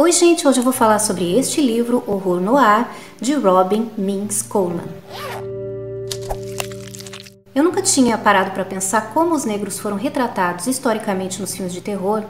Oi gente, hoje eu vou falar sobre este livro, Horror Noir, de Robin Means Coleman. Eu nunca tinha parado para pensar como os negros foram retratados historicamente nos filmes de terror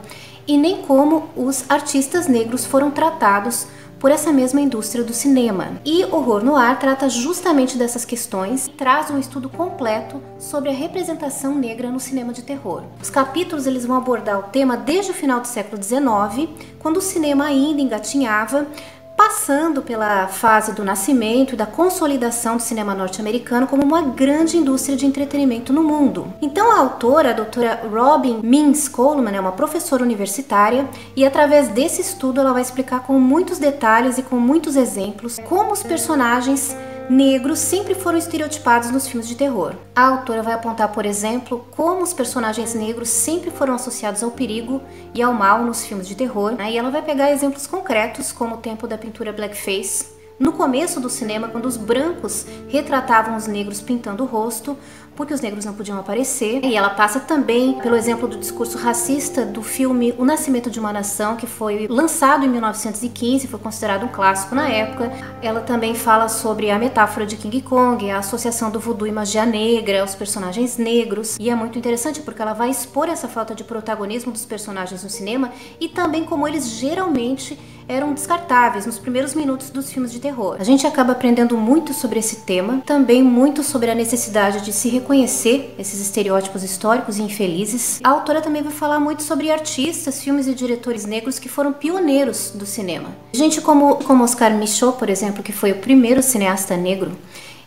e nem como os artistas negros foram tratados por essa mesma indústria do cinema. E Horror Noir trata justamente dessas questões e traz um estudo completo sobre a representação negra no cinema de terror. Os capítulos eles vão abordar o tema desde o final do século XIX, quando o cinema ainda engatinhava, passando pela fase do nascimento e da consolidação do cinema norte-americano como uma grande indústria de entretenimento no mundo. Então a autora, a doutora Robin Means Coleman, é uma professora universitária e através desse estudo ela vai explicar com muitos detalhes e com muitos exemplos como os personagens negros sempre foram estereotipados nos filmes de terror. A autora vai apontar, por exemplo, como os personagens negros sempre foram associados ao perigo e ao mal nos filmes de terror, e ela vai pegar exemplos concretos, como o tempo da pintura blackface, no começo do cinema, quando os brancos retratavam os negros pintando o rosto, porque os negros não podiam aparecer. E ela passa também pelo exemplo do discurso racista do filme O Nascimento de uma Nação, que foi lançado em 1915, foi considerado um clássico na época. Ela também fala sobre a metáfora de King Kong, a associação do voodoo e magia negra, os personagens negros. E é muito interessante porque ela vai expor essa falta de protagonismo dos personagens no cinema e também como eles geralmente eram descartáveis nos primeiros minutos dos filmes de terror. A gente acaba aprendendo muito sobre esse tema, também muito sobre a necessidade de se reconhecer esses estereótipos históricos e infelizes. A autora também vai falar muito sobre artistas, filmes e diretores negros que foram pioneiros do cinema. Gente como Oscar Micheaux, por exemplo, que foi o primeiro cineasta negro,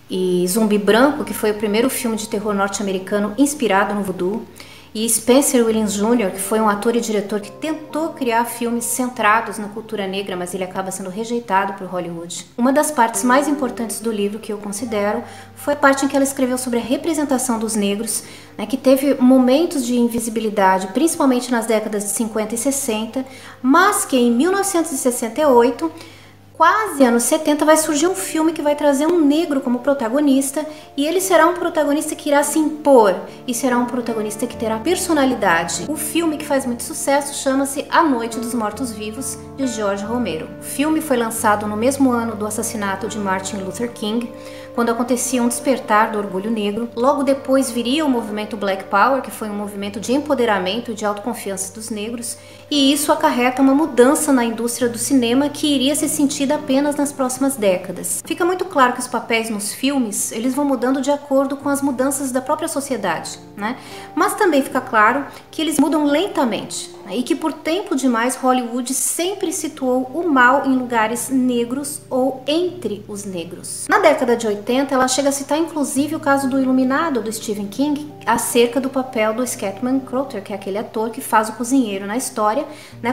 e Zumbi Branco, que foi o primeiro filme de terror norte-americano inspirado no voodoo, e Spencer Williams Jr., que foi um ator e diretor que tentou criar filmes centrados na cultura negra, mas ele acaba sendo rejeitado por Hollywood. Uma das partes mais importantes do livro, que eu considero, foi a parte em que ela escreveu sobre a representação dos negros, que teve momentos de invisibilidade, principalmente nas décadas de 50 e 60, mas que em 1968, quase anos 70, vai surgir um filme que vai trazer um negro como protagonista, e ele será um protagonista que irá se impor e será um protagonista que terá personalidade. O filme, que faz muito sucesso, chama-se A Noite dos Mortos-Vivos, de George Romero. O filme foi lançado no mesmo ano do assassinato de Martin Luther King, quando acontecia um despertar do orgulho negro. Logo depois viria o movimento Black Power, que foi um movimento de empoderamento e de autoconfiança dos negros, e isso acarreta uma mudança na indústria do cinema que iria ser sentida apenas nas próximas décadas. Fica muito claro que os papéis nos filmes, eles vão mudando de acordo com as mudanças da própria sociedade, Mas também fica claro que eles mudam lentamente, e que por tempo demais Hollywood sempre situou o mal em lugares negros ou entre os negros. Na década de 80, ela chega a citar inclusive o caso do Iluminado, do Stephen King, acerca do papel do Scatman Crothers, que é aquele ator que faz o cozinheiro na história,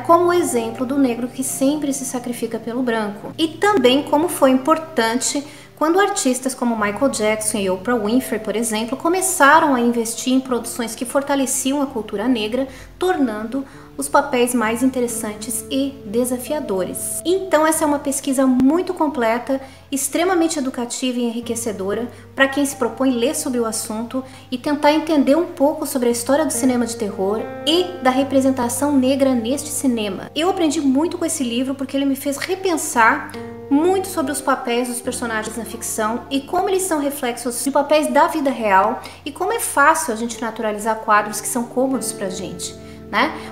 como o exemplo do negro que sempre se sacrifica pelo branco. E também como foi importante quando artistas como Michael Jackson e Oprah Winfrey, por exemplo, começaram a investir em produções que fortaleciam a cultura negra, tornando os papéis mais interessantes e desafiadores. Então essa é uma pesquisa muito completa, extremamente educativa e enriquecedora para quem se propõe ler sobre o assunto e tentar entender um pouco sobre a história do cinema de terror e da representação negra neste cinema. Eu aprendi muito com esse livro porque ele me fez repensar muito sobre os papéis dos personagens na ficção e como eles são reflexos de papéis da vida real e como é fácil a gente naturalizar quadros que são cômodos pra gente,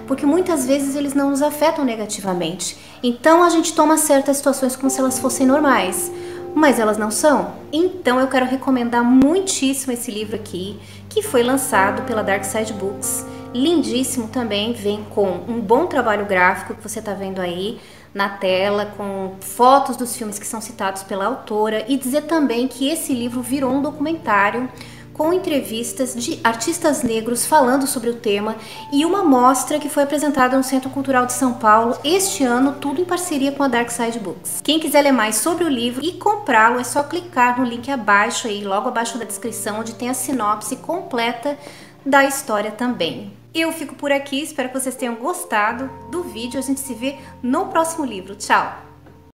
Porque muitas vezes eles não nos afetam negativamente. Então a gente toma certas situações como se elas fossem normais, mas elas não são. Então eu quero recomendar muitíssimo esse livro aqui, que foi lançado pela Dark Side Books. Lindíssimo também, vem com um bom trabalho gráfico que você está vendo aí na tela, com fotos dos filmes que são citados pela autora, e dizer também que esse livro virou um documentário com entrevistas de artistas negros falando sobre o tema e uma mostra que foi apresentada no Centro Cultural de São Paulo este ano, tudo em parceria com a Dark Side Books. Quem quiser ler mais sobre o livro e comprá-lo é só clicar no link abaixo aí, logo abaixo da descrição, onde tem a sinopse completa da história também. Eu fico por aqui, espero que vocês tenham gostado do vídeo, a gente se vê no próximo livro. Tchau!